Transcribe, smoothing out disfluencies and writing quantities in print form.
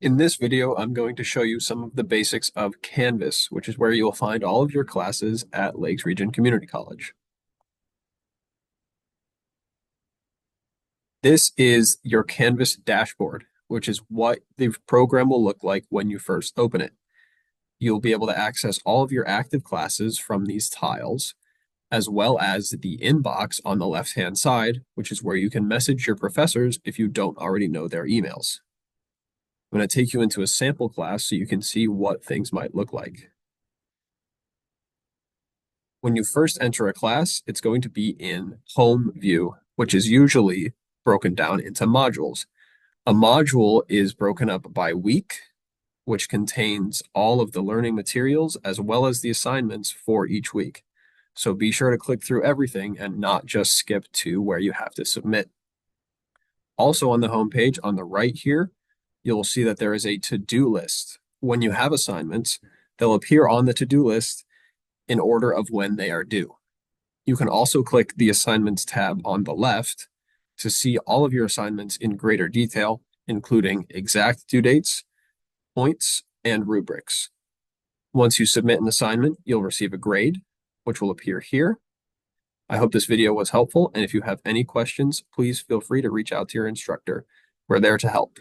In this video, I'm going to show you some of the basics of Canvas, which is where you'll find all of your classes at Lakes Region Community College. This is your Canvas dashboard, which is what the program will look like when you first open it. You'll be able to access all of your active classes from these tiles, as well as the inbox on the left-hand side, which is where you can message your professors if you don't already know their emails. I'm going to take you into a sample class so you can see what things might look like. When you first enter a class, it's going to be in home view, which is usually broken down into modules. A module is broken up by week, which contains all of the learning materials as well as the assignments for each week. So be sure to click through everything and not just skip to where you have to submit. Also on the home page on the right here, you'll see that there is a to-do list. When you have assignments, they'll appear on the to-do list in order of when they are due. You can also click the Assignments tab on the left to see all of your assignments in greater detail, including exact due dates, points, and rubrics. Once you submit an assignment, you'll receive a grade, which will appear here. I hope this video was helpful, and if you have any questions, please feel free to reach out to your instructor. We're there to help.